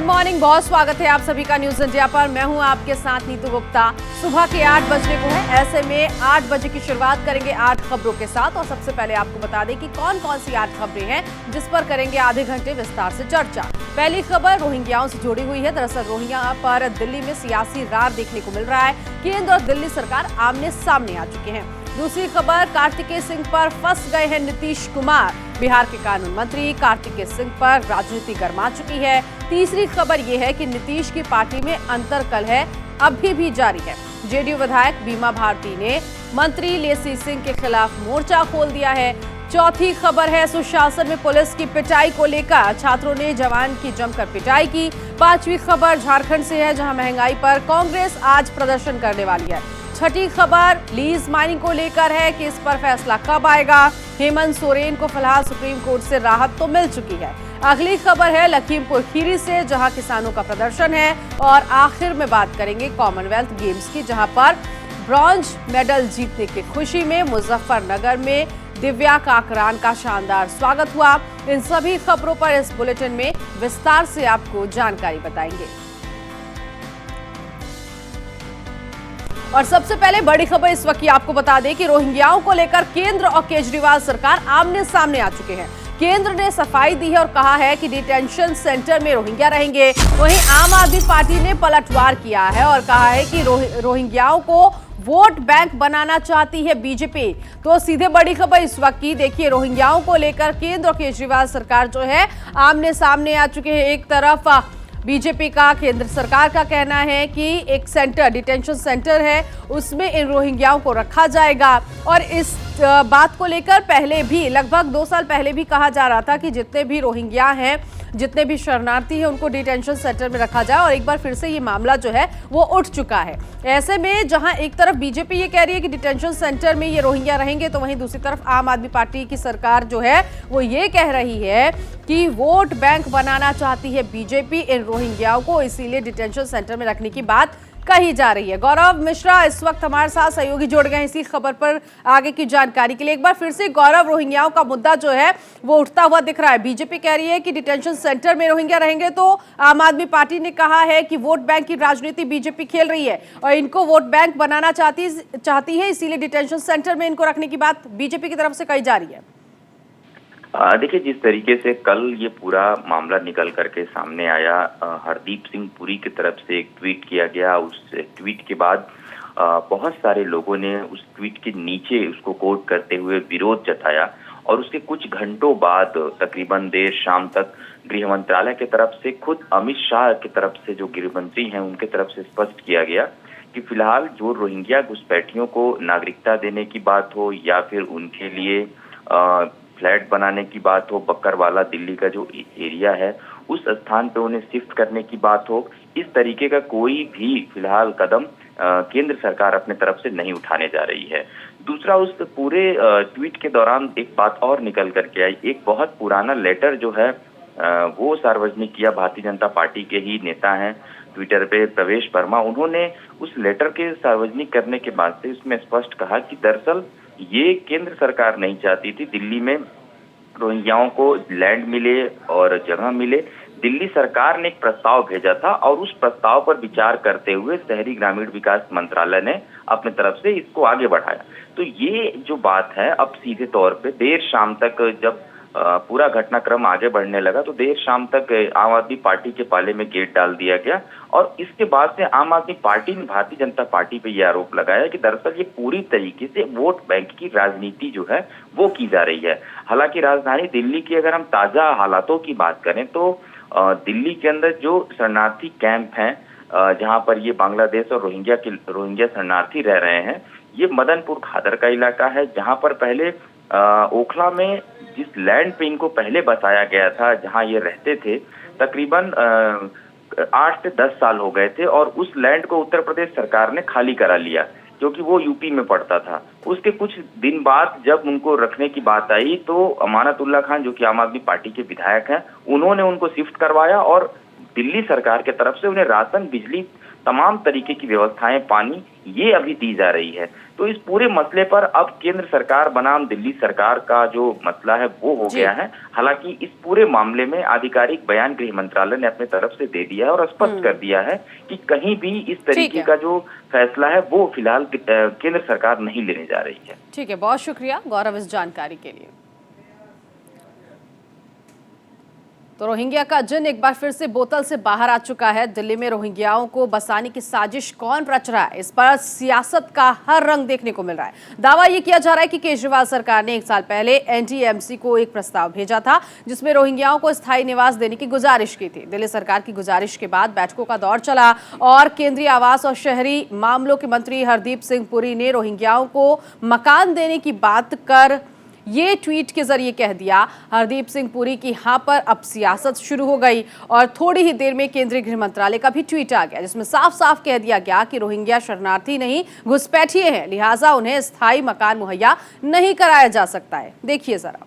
Morning, बहुत स्वागत है आप सभी का न्यूज इंडिया पर। मैं हूं आपके साथ नीतू गुप्ता। सुबह के 8 बजने को है, ऐसे में 8 बजे की शुरुआत करेंगे 8 खबरों के साथ। और सबसे पहले आपको बता दें कि कौन कौन सी 8 खबरें हैं जिस पर करेंगे आधे घंटे विस्तार से चर्चा। पहली खबर रोहिंग्याओं से जुड़ी हुई है। दरअसल रोहिंग्या पर दिल्ली में सियासी रार देखने को मिल रहा है। केंद्र और दिल्ली सरकार आमने सामने आ चुके हैं। दूसरी खबर, कार्तिकेय सिंह पर फंस गए हैं नीतीश कुमार। बिहार के कानून मंत्री कार्तिकेय सिंह पर राजनीति गर्मा चुकी है। तीसरी खबर यह है कि नीतीश की पार्टी में अंतर्कलह अभी भी जारी है। जेडीयू विधायक बीमा भारती ने मंत्री लेसी सिंह के खिलाफ मोर्चा खोल दिया है। चौथी खबर है, सुशासन में पुलिस की पिटाई को लेकर छात्रों ने जवान की जमकर पिटाई की। पांचवी खबर झारखंड से है, जहां महंगाई पर कांग्रेस आज प्रदर्शन करने वाली है। छठी खबर लीज माइनिंग को लेकर है कि इस पर फैसला कब आएगा। हेमंत सोरेन को फिलहाल सुप्रीम कोर्ट से राहत तो मिल चुकी है। अगली खबर है लखीमपुर खीरी से, जहां किसानों का प्रदर्शन है। और आखिर में बात करेंगे कॉमनवेल्थ गेम्स की, जहां पर ब्रॉन्ज मेडल जीतने की खुशी में मुजफ्फरनगर में दिव्या काकरान का शानदार स्वागत हुआ। इन सभी खबरों पर इस बुलेटिन में विस्तार से आपको जानकारी बताएंगे। और सबसे पहले बड़ी खबर इस वक्त की आपको बता दें कि रोहिंग्याओं को लेकर केंद्र और केजरीवाल सरकार आमने सामने आ चुके हैं। केंद्र ने सफाई दी है और कहा है कि डिटेंशन सेंटर में रोहिंग्या रहेंगे। वहीं आम आदमी पार्टी ने पलटवार किया है और कहा है कि रोहिंग्याओं को वोट बैंक बनाना चाहती है बीजेपी। तो सीधे बड़ी खबर इस वक्त की देखिए, रोहिंग्याओं को लेकर केंद्र और केजरीवाल सरकार जो है आमने सामने आ चुके हैं। एक तरफ बीजेपी का, केंद्र सरकार का कहना है कि एक सेंटर, डिटेंशन सेंटर है, उसमें इन रोहिंग्याओं को रखा जाएगा। और इस बात को लेकर पहले भी, लगभग 2 साल पहले भी कहा जा रहा था कि जितने भी रोहिंग्या हैं, जितने भी शरणार्थी हैं, उनको डिटेंशन सेंटर में रखा जाए। और एक बार फिर से ये मामला जो है वो उठ चुका है। ऐसे में जहां एक तरफ बीजेपी ये कह रही है कि डिटेंशन सेंटर में ये रोहिंग्या रहेंगे, तो वहीं दूसरी तरफ आम आदमी पार्टी की सरकार जो है वो ये कह रही है कि वोट बैंक बनाना चाहती है बीजेपी इन रोहिंग्याओं को, इसीलिए डिटेंशन सेंटर में रखने की बात कही जा रही है। गौरव मिश्रा इस वक्त हमारे साथ सहयोगी जुड़ गए हैं इसी खबर पर आगे की जानकारी के लिए। एक बार फिर से गौरव, रोहिंग्याओं का मुद्दा जो है वो उठता हुआ दिख रहा है। बीजेपी कह रही है कि डिटेंशन सेंटर में रोहिंग्या रहेंगे, तो आम आदमी पार्टी ने कहा है कि वोट बैंक की राजनीति बीजेपी खेल रही है और इनको वोट बैंक बनाना चाहती है, इसीलिए डिटेंशन सेंटर में इनको रखने की बात बीजेपी की तरफ से कही जा रही है। देखिए, जिस तरीके से कल ये पूरा मामला निकल करके सामने आया, हरदीप सिंह पुरी की तरफ से एक ट्वीट किया गया। उस ट्वीट के बाद बहुत सारे लोगों ने उस ट्वीट के नीचे उसको कोट करते हुए विरोध जताया। और उसके कुछ घंटों बाद, तकरीबन देर शाम तक, गृह मंत्रालय की तरफ से, खुद अमित शाह की तरफ से, जो गृह मंत्री हैं, उनके तरफ से स्पष्ट किया गया कि फिलहाल जो रोहिंग्या घुसपैठियों को नागरिकता देने की बात हो या फिर उनके लिए फ्लैट बनाने की बात हो, बक्करवाला दिल्ली का जो एरिया है उस स्थान पे उन्हें शिफ्ट करने की बात हो, इस तरीके का कोई भी फिलहाल कदम केंद्र सरकार अपने तरफ से नहीं उठाने जा रही है। दूसरा, उस पूरे ट्वीट के दौरान एक बात और निकल करके आई। एक बहुत पुराना लेटर जो है वो सार्वजनिक किया भारतीय जनता पार्टी के ही नेता हैं ट्विटर पे, प्रवेश वर्मा। उन्होंने उस लेटर के सार्वजनिक करने के बाद से उसमें स्पष्ट कहा कि दरअसल ये केंद्र सरकार नहीं चाहती थी दिल्ली में रोहिंग्याओं को लैंड मिले और जगह मिले। दिल्ली सरकार ने एक प्रस्ताव भेजा था और उस प्रस्ताव पर विचार करते हुए शहरी ग्रामीण विकास मंत्रालय ने अपने तरफ से इसको आगे बढ़ाया। तो ये जो बात है, अब सीधे तौर पे देर शाम तक जब पूरा घटनाक्रम आगे बढ़ने लगा, तो देर शाम तक आम आदमी पार्टी के पाले में गेट डाल दिया गया। और इसके बाद से आम आदमी पार्टी ने भारतीय जनता पार्टी पे यह आरोप लगाया कि दरअसल ये पूरी तरीके से वोट बैंक की राजनीति जो है वो की जा रही है। हालांकि राजधानी दिल्ली की अगर हम ताजा हालातों की बात करें तो दिल्ली के अंदर जो शरणार्थी कैंप हैं, जहां पर ये बांग्लादेश और रोहिंग्या शरणार्थी रह रहे हैं, ये मदनपुर खादर का इलाका है, जहां पर पहले ओखला में जिस लैंड पे इनको पहले बसाया गया था, जहां ये रहते थे, तकरीबन 8 से 10 साल हो गए थे। और उस लैंड को उत्तर प्रदेश सरकार ने खाली करा लिया, क्योंकि वो यूपी में पड़ता था। उसके कुछ दिन बाद जब उनको रखने की बात आई, तो अमानतुल्लाह खान, जो कि आम आदमी पार्टी के विधायक हैं, उन्होंने उनको शिफ्ट करवाया और दिल्ली सरकार की तरफ से उन्हें राशन, बिजली तमाम तरीके की व्यवस्थाएं, पानी, ये अभी दी जा रही है। तो इस पूरे मसले पर अब केंद्र सरकार बनाम दिल्ली सरकार का जो मसला है वो हो गया है। हालांकि इस पूरे मामले में आधिकारिक बयान गृह मंत्रालय ने अपने तरफ से दे दिया है और स्पष्ट कर दिया है कि कहीं भी इस तरीके का जो फैसला है वो फिलहाल केंद्र सरकार नहीं लेने जा रही है। ठीक है, बहुत शुक्रिया गौरव इस जानकारी के लिए। तो रोहिंग्या का जिन एक बार फिर से बोतल से बाहर आ चुका है। दिल्ली में रोहिंग्याओं को बसाने की साजिश कौन रच रहा है, इस पर सियासत का हर रंग देखने को मिल रहा है। दावा यह किया जा रहा है कि केजरीवाल सरकार ने 1 साल पहले एनटीएमसी को एक प्रस्ताव भेजा था जिसमें रोहिंग्याओं को स्थायी निवास देने की गुजारिश की थी। दिल्ली सरकार की गुजारिश के बाद बैठकों का दौर चला और केंद्रीय आवास और शहरी मामलों के मंत्री हरदीप सिंह पुरी ने रोहिंग्याओं को मकान देने की बात कर ये ट्वीट के जरिए कह दिया। हरदीप सिंह पुरी की यहां पर अब सियासत शुरू हो गई और थोड़ी ही देर में केंद्रीय गृह मंत्रालय का भी ट्वीट आ गया जिसमें साफ साफ कह दिया गया कि रोहिंग्या शरणार्थी नहीं घुसपैठिए हैं, लिहाजा उन्हें स्थायी मकान मुहैया नहीं कराया जा सकता है। देखिए जरा।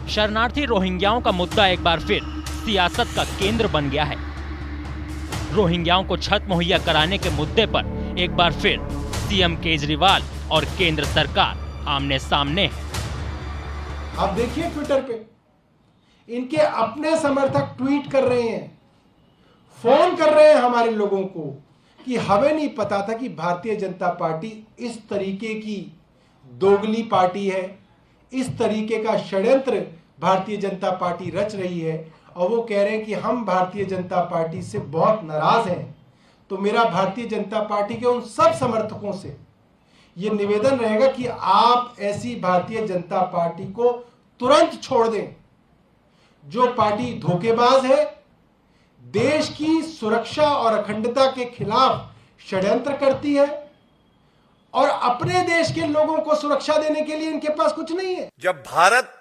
शरणार्थी रोहिंग्याओं का मुद्दा एक बार फिर सियासत का केंद्र बन गया है। रोहिंग्याओं को छत मुहैया कराने के मुद्दे पर एक बार फिर सीएम केजरीवाल और केंद्र सरकार आमने सामने है। आप देखिए ट्विटर पे इनके अपने समर्थक ट्वीट कर रहे हैं, फोन कर रहे हैं हमारे लोगों को कि हमें नहीं पता था कि भारतीय जनता पार्टी इस तरीके की दोगली पार्टी है, इस तरीके का षड्यंत्र भारतीय जनता पार्टी रच रही है। और वो कह रहे हैं कि हम भारतीय जनता पार्टी से बहुत नाराज हैं। तो मेरा भारतीय जनता पार्टी के उन सब समर्थकों से ये निवेदन रहेगा कि आप ऐसी भारतीय जनता पार्टी को तुरंत छोड़ दें जो पार्टी धोखेबाज है, देश की सुरक्षा और अखंडता के खिलाफ षड्यंत्र करती है और अपने देश के लोगों को सुरक्षा देने के लिए इनके पास कुछ नहीं है। जब भारत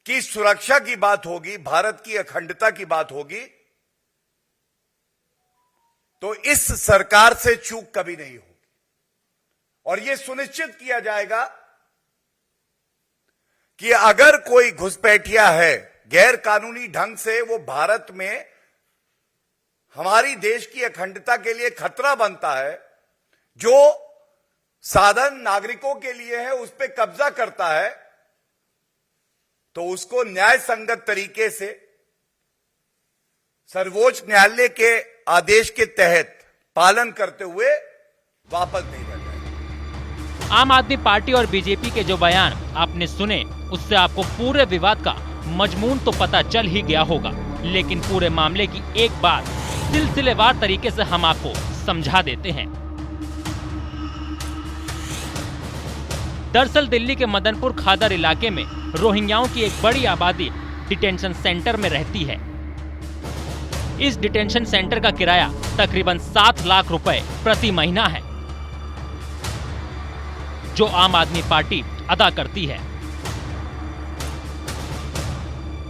की सुरक्षा की बात होगी, भारत की अखंडता की बात होगी, तो इस सरकार से चूक कभी नहीं होगी और यह सुनिश्चित किया जाएगा कि अगर कोई घुसपैठिया है, गैर कानूनी ढंग से वो भारत में हमारी देश की अखंडता के लिए खतरा बनता है, जो साधन नागरिकों के लिए है उस पर कब्जा करता है, तो उसको न्याय संगत तरीके से सर्वोच्च न्यायालय के आदेश के तहत पालन करते हुए वापस भेजा जाएगा। आम आदमी पार्टी और बीजेपी के जो बयान आपने सुने उससे आपको पूरे विवाद का मजमून तो पता चल ही गया होगा, लेकिन पूरे मामले की एक बात सिलसिलेवार तरीके से हम आपको समझा देते हैं। दरअसल दिल्ली के मदनपुर खादर इलाके में रोहिंग्याओं की एक बड़ी आबादी डिटेंशन सेंटर में रहती है। इस डिटेंशन सेंटर का किराया तकरीबन 7 लाख रुपए प्रति महीना है, जो आम आदमी पार्टी अदा करती है।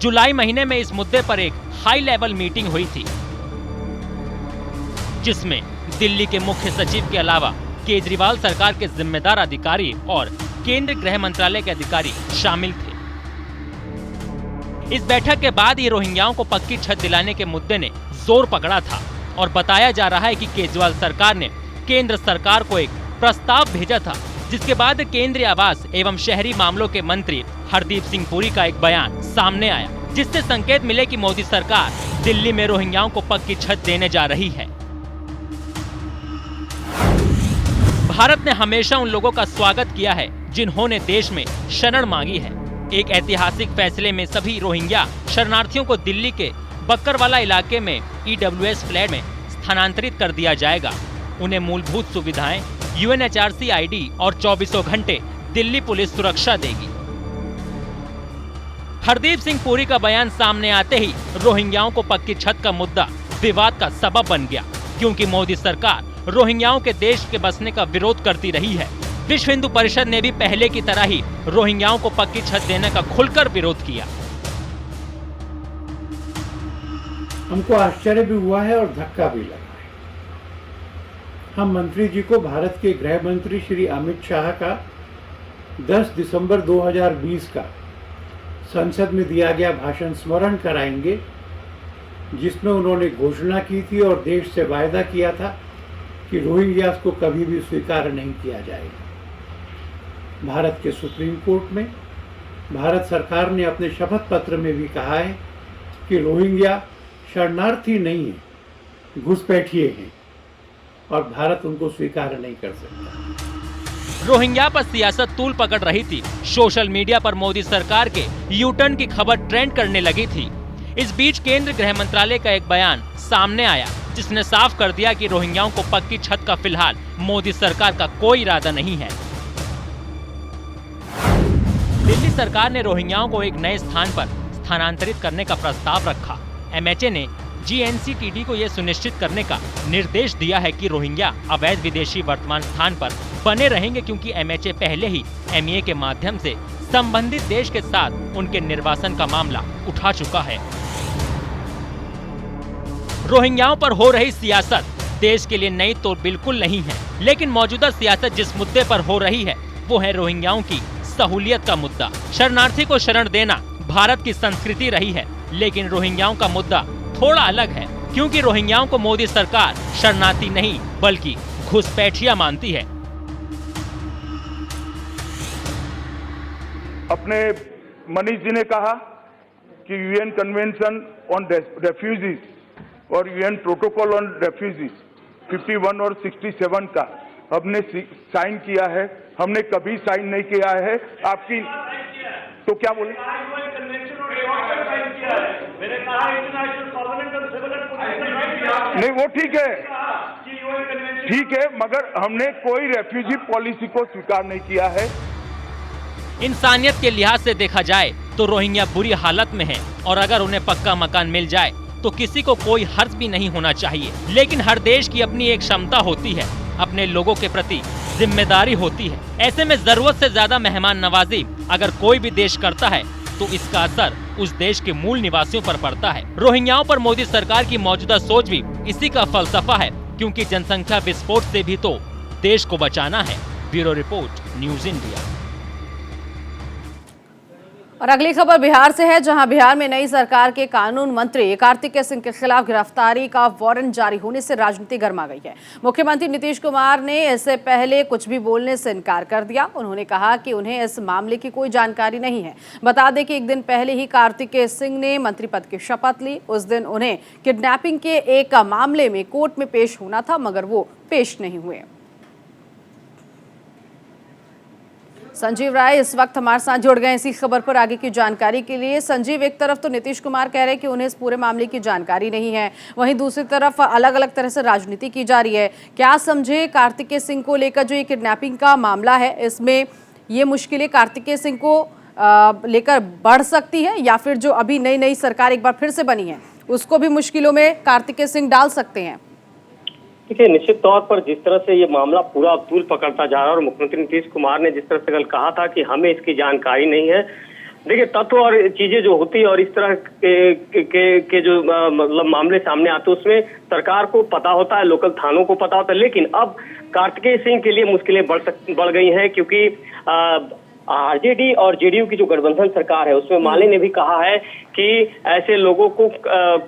जुलाई महीने में इस मुद्दे पर एक हाई लेवल मीटिंग हुई थी, जिसमें दिल्ली के मुख्य सचिव के अलावा केजरीवाल सरकार के जिम्मेदार अधिकारी और केंद्रीय गृह मंत्रालय के अधिकारी शामिल थे। इस बैठक के बाद ही रोहिंग्याओं को पक्की छत दिलाने के मुद्दे ने जोर पकड़ा था और बताया जा रहा है कि केजरीवाल सरकार ने केंद्र सरकार को एक प्रस्ताव भेजा था, जिसके बाद केंद्रीय आवास एवं शहरी मामलों के मंत्री हरदीप सिंह पुरी का एक बयान सामने आया, जिससे संकेत मिले कि मोदी सरकार दिल्ली में रोहिंग्याओं को पक्की छत देने जा रही है। भारत ने हमेशा उन लोगों का स्वागत किया है जिन्होंने देश में शरण मांगी है। एक ऐतिहासिक फैसले में सभी रोहिंग्या शरणार्थियों को दिल्ली के बक्करवाला इलाके में ईडब्ल्यूएस फ्लैट में स्थानांतरित कर दिया जाएगा। उन्हें मूलभूत सुविधाएं, यूएनएचआरसी आईडी और 24 घंटे दिल्ली पुलिस सुरक्षा देगी। हरदीप सिंह पुरी का बयान सामने आते ही रोहिंग्याओं को पक्की छत का मुद्दा विवाद का सबब बन गया, क्योंकि मोदी सरकार रोहिंग्याओं के देश के बसने का विरोध करती रही है। विश्व हिंदू परिषद ने भी पहले की तरह ही रोहिंग्याओं को पक्की छत देने का खुलकर विरोध किया। हमको आश्चर्य भी हुआ है और धक्का भी लगा है। हम मंत्री जी को भारत के गृह मंत्री श्री अमित शाह का 10 दिसंबर 2020 का संसद में दिया गया भाषण स्मरण कराएंगे, जिसमें उन्होंने घोषणा की थी और देश से वायदा किया था कि रोहिंग्यास को कभी भी स्वीकार नहीं किया जाएगा। भारत के सुप्रीम कोर्ट में भारत सरकार ने अपने शपथ पत्र में भी कहा है कि रोहिंग्या शरणार्थी नहीं है, घुसपैठिए हैं और भारत उनको स्वीकार नहीं कर सकता। रोहिंग्या पर सियासत तूल पकड़ रही थी। सोशल मीडिया पर मोदी सरकार के यू टर्न की खबर ट्रेंड करने लगी थी। इस बीच केंद्र गृह मंत्रालय का एक बयान सामने आया, जिसने साफ कर दिया कि रोहिंग्याओं को पक्की छत का फिलहाल मोदी सरकार का कोई इरादा नहीं है। दिल्ली सरकार ने रोहिंग्याओं को एक नए स्थान पर स्थानांतरित करने का प्रस्ताव रखा। एमएचए ने जीएनसीटीडी को यह सुनिश्चित करने का निर्देश दिया है कि रोहिंग्या अवैध विदेशी वर्तमान स्थान पर बने रहेंगे, क्योंकि एमएचए पहले ही एमईए के माध्यम से संबंधित देश के साथ उनके निर्वासन का मामला उठा चुका है। रोहिंग्याओं पर हो रही सियासत देश के लिए नई तो बिल्कुल नहीं है, लेकिन मौजूदा सियासत जिस मुद्दे पर हो रही है वो है रोहिंग्याओं की सहूलियत का मुद्दा। शरणार्थी को शरण देना भारत की संस्कृति रही है, लेकिन रोहिंग्याओं का मुद्दा थोड़ा अलग है, क्योंकि रोहिंग्याओं को मोदी सरकार शरणार्थी नहीं बल्कि घुसपैठिया मानती है। अपने मनीष जी ने कहा कि यूएन कन्वेंशन ऑन रेफ्यूजीज और यूएन प्रोटोकॉल ऑन रेफ्यूजीज 51 और 67 का हमने साइन किया है। हमने कभी साइन नहीं किया है। आपकी तो क्या बोले? नहीं, वो ठीक है, मगर हमने कोई रेफ्यूजी पॉलिसी को स्वीकार नहीं किया है। इंसानियत के लिहाज से देखा जाए तो रोहिंग्या बुरी हालत में है, और अगर उन्हें पक्का मकान मिल जाए तो किसी को कोई हर्ज भी नहीं होना चाहिए। लेकिन हर देश की अपनी एक क्षमता होती है, अपने लोगों के प्रति जिम्मेदारी होती है। ऐसे में जरूरत से ज्यादा मेहमान नवाजी अगर कोई भी देश करता है तो इसका असर उस देश के मूल निवासियों पर पड़ता है। रोहिंग्याओं पर मोदी सरकार की मौजूदा सोच भी इसी का फलसफा है, क्योंकि जनसंख्या विस्फोट से भी तो देश को बचाना है। Bureau report, news India. और अगली खबर बिहार से है, जहां बिहार में नई सरकार के कानून मंत्री कार्तिकेय सिंह के खिलाफ गिरफ्तारी का वारंट जारी होने से राजनीति गर्मा गई है। मुख्यमंत्री नीतीश कुमार ने इससे पहले कुछ भी बोलने से इनकार कर दिया। उन्होंने कहा कि उन्हें इस मामले की कोई जानकारी नहीं है। बता दें कि एक दिन पहले ही कार्तिकेय सिंह ने मंत्री पद की शपथ ली। उस दिन उन्हें किडनैपिंग के एक मामले में कोर्ट में पेश होना था, मगर वो पेश नहीं हुए। संजीव राय इस वक्त हमारे साथ जुड़ गए इसी खबर पर आगे की जानकारी के लिए। संजीव, एक तरफ तो नीतीश कुमार कह रहे हैं कि उन्हें इस पूरे मामले की जानकारी नहीं है, वहीं दूसरी तरफ अलग अलग तरह से राजनीति की जा रही है। क्या समझे कार्तिकेय सिंह को लेकर जो ये किडनैपिंग का मामला है, इसमें ये मुश्किलें कार्तिकेय सिंह को लेकर बढ़ सकती है, या फिर जो अभी नई सरकार एक बार फिर से बनी है उसको भी मुश्किलों में कार्तिकेय सिंह डाल सकते हैं? देखिए, निश्चित तौर पर जिस तरह से ये मामला पूरा तूल पकड़ता जा रहा है और मुख्यमंत्री नीतीश कुमार ने जिस तरह से कल कहा था कि हमें इसकी जानकारी नहीं है। देखिए, तत्व और चीजें जो होती है और इस तरह के जो मतलब मामले सामने आते हैं उसमें सरकार को पता होता है, लोकल थानों को पता होता है। लेकिन अब कार्तिकेय सिंह के लिए मुश्किलें बढ़ गई हैं, क्योंकि आरजेडी और जेडीयू की जो गठबंधन सरकार है उसमें माले ने भी कहा है कि ऐसे लोगों को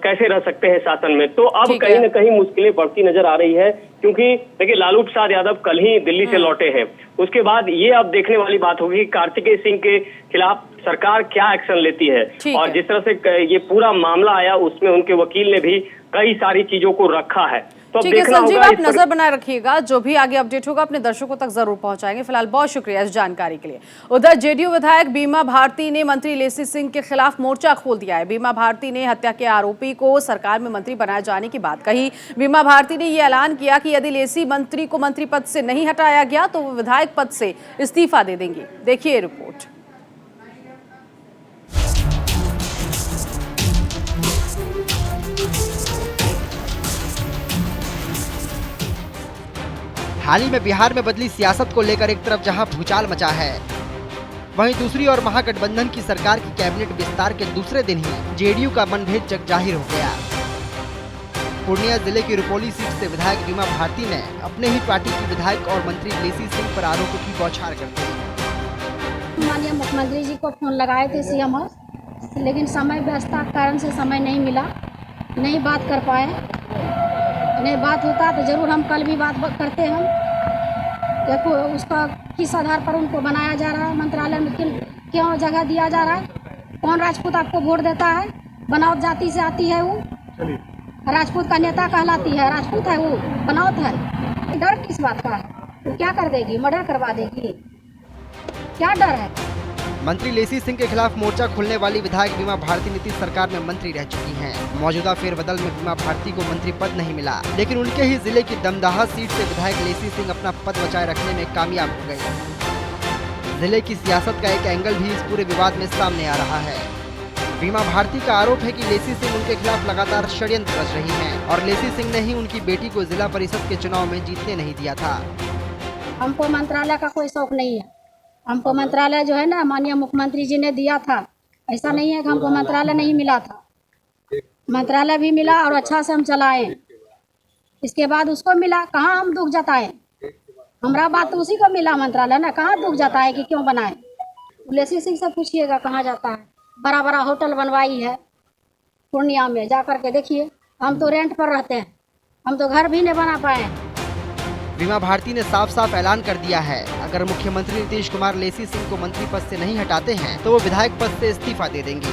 कैसे रह सकते हैं शासन में। तो अब कहीं न कहीं मुश्किलें बढ़ती नजर आ रही है, क्योंकि देखिए लालू प्रसाद यादव कल ही दिल्ली से लौटे हैं। उसके बाद ये अब देखने वाली बात होगी कि कार्तिकेय सिंह के खिलाफ सरकार क्या एक्शन लेती है। और जिस तरह से ये पूरा मामला आया उसमें उनके वकील ने भी कई सारी चीजों को रखा है। तो ठीक है संजीव, आप नजर बनाए रखिएगा, जो भी आगे अपडेट होगा अपने दर्शकों तक जरूर पहुंचाएंगे। फिलहाल बहुत शुक्रिया इस जानकारी के लिए। उधर जेडीयू विधायक बीमा भारती ने मंत्री लेसी सिंह के खिलाफ मोर्चा खोल दिया है। बीमा भारती ने हत्या के आरोपी को सरकार में मंत्री बनाए जाने की बात कही। बीमा भारती ने यह ऐलान किया कि यदि लेसी मंत्री को मंत्री पद से नहीं हटाया गया तो वो विधायक पद से इस्तीफा दे देंगे। देखिए रिपोर्ट। हाल ही में बिहार में बदली सियासत को लेकर एक तरफ जहां भूचाल मचा है, वहीं दूसरी ओर महागठबंधन की सरकार की कैबिनेट विस्तार के दूसरे दिन ही जेडीयू का मनभेद जग जाहिर हो गया। पूर्णिया जिले की रुपौली सीट से विधायक बीमा भारती ने अपने ही पार्टी की विधायक और मंत्री लेसी सिंह पर आरोपों की बौछार कर दी। माननीय मुख्यमंत्री जी को फ़ोन लगाए थे सीएम हाउस, लेकिन समय व्यस्तता के कारण से समय नहीं मिला, नहीं बात कर पाए। नहीं बात होता तो ज़रूर हम कल भी बात करते हम। देखो उसका किस आधार पर उनको बनाया जा रहा है, मंत्रालय में क्यों जगह दिया जा रहा है, कौन राजपूत आपको वोट देता है, बनावट जाति से आती है वो, राजपूत का नेता कहलाती है, राजपूत है वो, बनावट है। डर किस बात का है? वो क्या कर देगी, मर्डर करवा देगी, क्या डर है? मंत्री लेसी सिंह के खिलाफ मोर्चा खोलने वाली विधायक बीमा भारती नीतीश सरकार में मंत्री रह चुकी हैं। मौजूदा फेरबदल में बीमा भारती को मंत्री पद नहीं मिला, लेकिन उनके ही जिले की दमदाहा सीट से विधायक लेसी सिंह अपना पद बचाए रखने में कामयाब हो गए। जिले की सियासत का एक एंगल भी इस पूरे विवाद में सामने आ रहा है। बीमा भारती का आरोप है कि लेसी सिंह उनके खिलाफ लगातार षड्यंत्र रच रही हैं और लेसी सिंह ने ही उनकी बेटी को जिला परिषद के चुनाव में जीतने नहीं दिया था। हमको मंत्रालय का कोई शौक नहीं है। हमको मंत्रालय जो है ना माननीय मुख्यमंत्री जी ने दिया था, ऐसा नहीं है कि हमको मंत्रालय नहीं मिला था। मंत्रालय भी मिला और अच्छा से हम चलाए। इसके बाद उसको मिला, कहाँ हम दुख जताए? हमारा बात तो उसी को मिला मंत्रालय ना, कहाँ दुख जताए कि क्यों बनाए? लेसी सिंह से पूछिएगा कहाँ जाता है। बड़ा बड़ा होटल बनवाई है पूर्णिया में, जा कर के देखिए। हम तो रेंट पर रहते हैं, हम तो घर भी नहीं बना पाए। बीमा भारती ने साफ साफ ऐलान कर दिया है, अगर मुख्यमंत्री नीतीश कुमार लेसी सिंह को मंत्री पद से नहीं हटाते हैं तो वो विधायक पद से इस्तीफा दे देंगे।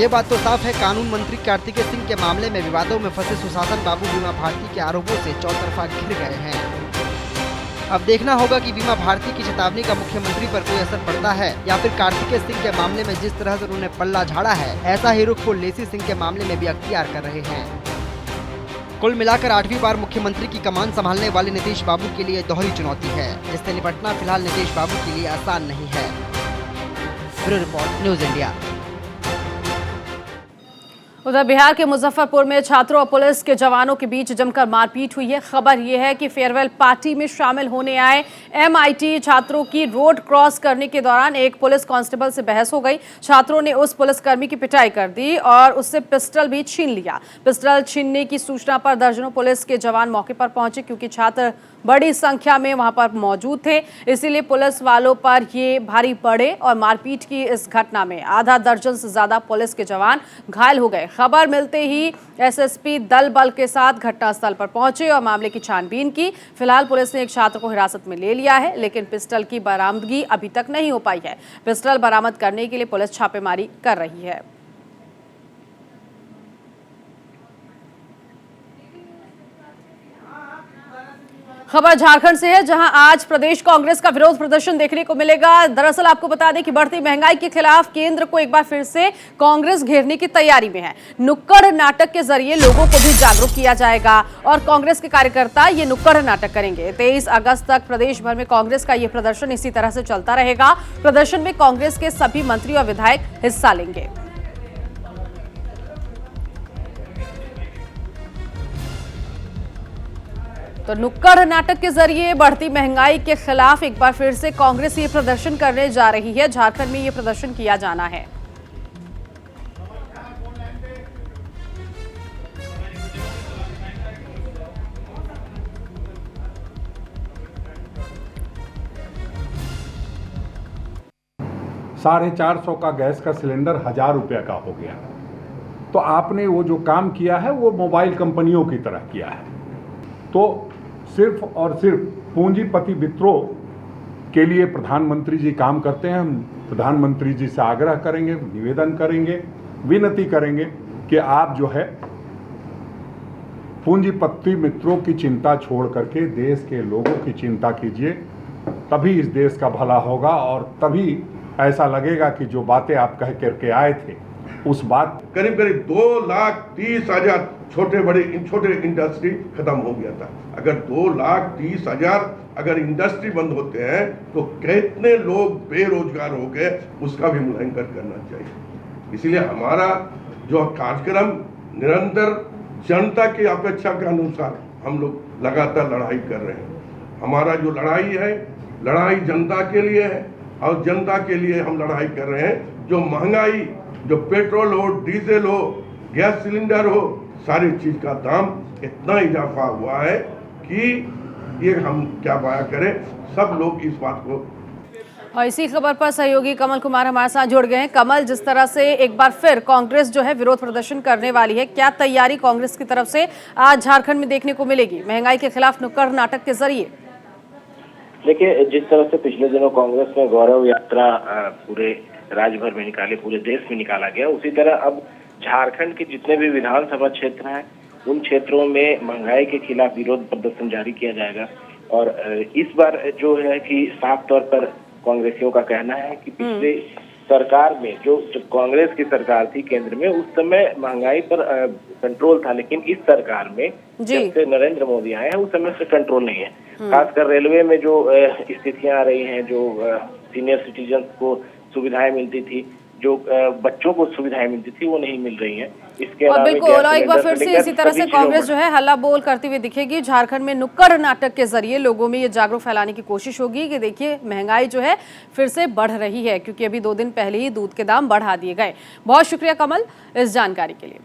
ये बात तो साफ है, कानून मंत्री कार्तिकेय सिंह के मामले में विवादों में फंसे सुशासन बाबू बीमा भारती के आरोपों से चौतरफा घिर गए हैं। अब देखना होगा कि बीमा भारती की चेतावनी का मुख्यमंत्री पर कोई असर पड़ता है या फिर कार्तिकेय सिंह के मामले में जिस तरह से उन्होंने पल्ला झाड़ा है, ऐसा ही रुख वो लेसी सिंह के मामले में भी अख्तियार कर रहे हैं। कुल मिलाकर 8वीं बार मुख्यमंत्री की कमान संभालने वाले नीतीश बाबू के लिए दोहरी चुनौती है, जिससे निपटना फिलहाल नीतीश बाबू के लिए आसान नहीं है। Bureau report, news India. उधर बिहार के मुजफ्फरपुर में छात्रों और पुलिस के जवानों के बीच जमकर मारपीट हुई है। खबर यह है कि फेयरवेल पार्टी में शामिल होने आए MIT छात्रों की रोड क्रॉस करने के दौरान एक पुलिस कांस्टेबल से बहस हो गई। छात्रों ने उस पुलिसकर्मी की पिटाई कर दी और उससे पिस्टल भी छीन लिया। पिस्टल छीनने की सूचना पर दर्जनों पुलिस के जवान मौके पर पहुंचे, क्योंकि छात्र बड़ी संख्या में वहां पर मौजूद थे, इसीलिए पुलिस वालों पर ये भारी पड़े और मारपीट की इस घटना में आधा दर्जन से ज्यादा पुलिस के जवान घायल हो गए। खबर मिलते ही SSP दल बल के साथ घटनास्थल पर पहुंचे और मामले की छानबीन की। फिलहाल पुलिस ने एक छात्र को हिरासत में ले लिया है, लेकिन पिस्टल की बरामदगी अभी तक नहीं हो पाई है। पिस्टल बरामद करने के लिए पुलिस छापेमारी कर रही है। खबर झारखंड से है, जहां आज प्रदेश कांग्रेस का विरोध प्रदर्शन देखने को मिलेगा। दरअसल आपको बता दें कि बढ़ती महंगाई के खिलाफ केंद्र को एक बार फिर से कांग्रेस घेरने की तैयारी में है। नुक्कड़ नाटक के जरिए लोगों को भी जागरूक किया जाएगा और कांग्रेस के कार्यकर्ता ये नुक्कड़ नाटक करेंगे। 23 अगस्त तक प्रदेश भर में कांग्रेस का ये प्रदर्शन इसी तरह से चलता रहेगा। प्रदर्शन में कांग्रेस के सभी मंत्री और विधायक हिस्सा लेंगे। तो नुक्कड़ नाटक के जरिए बढ़ती महंगाई के खिलाफ एक बार फिर से कांग्रेस ये प्रदर्शन करने जा रही है। झारखंड में ये प्रदर्शन किया जाना है। ₹450 का गैस का सिलेंडर 1000 रुपये का हो गया। तो आपने वो जो काम किया है वो मोबाइल कंपनियों की तरह किया है। तो सिर्फ और सिर्फ पूंजीपति मित्रों के लिए प्रधानमंत्री जी काम करते हैं। हम प्रधानमंत्री जी से आग्रह करेंगे, निवेदन करेंगे, विनती करेंगे कि आप जो है पूंजीपति मित्रों की चिंता छोड़ करके देश के लोगों की चिंता कीजिए, तभी इस देश का भला होगा और तभी ऐसा लगेगा कि जो बातें आप कह करके आए थे उस बात। करीब 2,30,000 छोटे इंडस्ट्री खत्म हो गया था। अगर 2,30,000 अगर इंडस्ट्री बंद होते हैं तो कितने लोग बेरोजगार हो गए, उसका भी मूल्यांकन करना चाहिए। इसलिए हमारा जो कार्यक्रम निरंतर जनता की अपेक्षा के अनुसार हम लोग लगातार लड़ाई कर रहे हैं। हमारा जो लड़ाई है, लड़ाई जनता के लिए है और जनता के लिए हम लड़ाई कर रहे हैं। जो महंगाई, जो पेट्रोल हो, डीजल हो, गैस सिलेंडर हो, सारी चीज का दाम इतना इजाफा हुआ है कि ये हम क्या बयां करें। सब लोग इस बात को और इसी खबर पर सहयोगी कमल कुमार हमारे साथ जुड़ गए हैं। कमल, जिस तरह से एक बार फिर कांग्रेस जो है विरोध प्रदर्शन करने वाली है, क्या तैयारी कांग्रेस की तरफ से आज झारखंड में देखने को मिलेगी महंगाई के खिलाफ नुक्कड़ नाटक के जरिए? देखिए, जिस तरह से पिछले दिनों कांग्रेस में गौरव यात्रा पूरे राज्य भर में निकाले, पूरे देश में निकाला गया, उसी तरह अब झारखंड के जितने भी विधानसभा क्षेत्र हैं उन क्षेत्रों में महंगाई के खिलाफ विरोध प्रदर्शन जारी किया जाएगा। और इस बार जो है कि साफ तौर पर कांग्रेसियों का कहना है कि पिछले सरकार में जो कांग्रेस की सरकार थी केंद्र में, उस समय महंगाई पर कंट्रोल था, लेकिन इस सरकार में जब से नरेंद्र मोदी आए हैं उस समय से कंट्रोल नहीं है। खासकर रेलवे में जो स्थितियां आ रही हैं, जो सीनियर सिटीजन को सुविधाएं मिलती थी, जो बच्चों को सुविधाएं मिलती थी, वो नहीं मिल रही हैं। इसके और बिल्कुल एक बार फिर से इसी तरह से कांग्रेस जो है हल्ला बोल करती हुई दिखेगी। झारखंड में नुक्कड़ नाटक के जरिए लोगों में ये जागरूक फैलाने की कोशिश होगी कि देखिए महंगाई जो है फिर से बढ़ रही है, क्योंकि अभी 2 दिन पहले ही दूध के दाम बढ़ा दिए गए। बहुत शुक्रिया कमल इस जानकारी के लिए।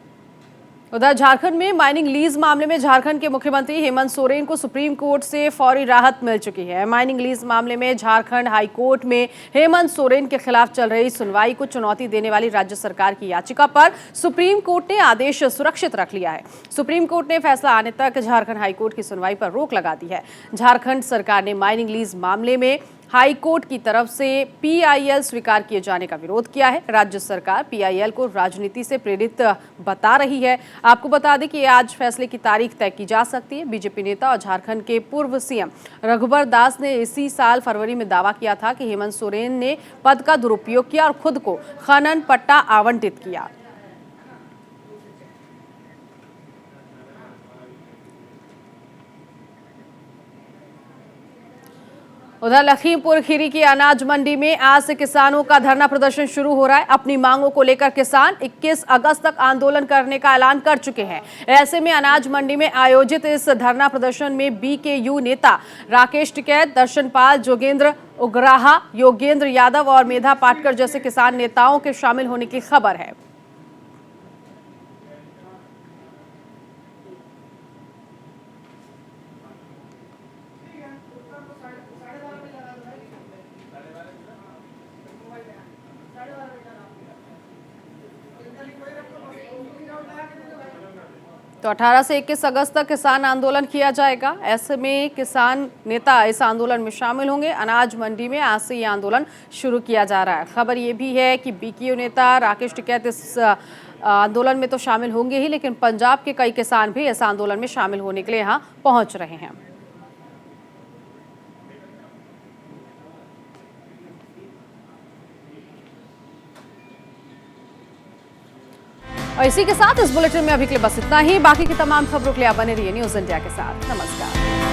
उधर झारखंड में माइनिंग लीज मामले में झारखंड के मुख्यमंत्री हेमंत सोरेन को सुप्रीम कोर्ट से फौरी राहत मिल चुकी है। माइनिंग लीज मामले में झारखंड हाई कोर्ट में हेमंत सोरेन के खिलाफ चल रही सुनवाई को चुनौती देने वाली राज्य सरकार की याचिका पर सुप्रीम कोर्ट ने आदेश सुरक्षित रख लिया है। सुप्रीम कोर्ट ने फैसला आने तक झारखंड हाई कोर्ट की सुनवाई पर रोक लगा दी है। झारखंड सरकार ने माइनिंग लीज मामले में हाई कोर्ट की तरफ से पीआईएल स्वीकार किए जाने का विरोध किया है। राज्य सरकार पीआईएल को राजनीति से प्रेरित बता रही है। आपको बता दें कि आज फैसले की तारीख तय की जा सकती है। बीजेपी नेता और झारखंड के पूर्व सीएम रघुबर दास ने इसी साल फरवरी में दावा किया था कि हेमंत सोरेन ने पद का दुरुपयोग किया और खुद को खनन पट्टा आवंटित किया। उधर लखीमपुर खीरी की अनाज मंडी में आज से किसानों का धरना प्रदर्शन शुरू हो रहा है। अपनी मांगों को लेकर किसान 21 अगस्त तक आंदोलन करने का ऐलान कर चुके हैं। ऐसे में अनाज मंडी में आयोजित इस धरना प्रदर्शन में बीकेयू नेता राकेश टिकैत, दर्शन पाल, जोगेंद्र उग्राहा, योगेंद्र यादव और मेधा पाटकर जैसे किसान नेताओं के शामिल होने की खबर है। तो 18 से 21 अगस्त तक किसान आंदोलन किया जाएगा। ऐसे में किसान नेता इस आंदोलन में शामिल होंगे। अनाज मंडी में आज से ये आंदोलन शुरू किया जा रहा है। खबर ये भी है कि बीकेयू नेता राकेश टिकैत इस आंदोलन में तो शामिल होंगे ही, लेकिन पंजाब के कई किसान भी इस आंदोलन में शामिल होने के लिए यहाँ पहुंच रहे हैं। और इसी के साथ इस बुलेटिन में अभी के लिए बस इतना ही। बाकी की तमाम खबरों के लिए आप बने रहिए न्यूज़ इंडिया के साथ। नमस्कार।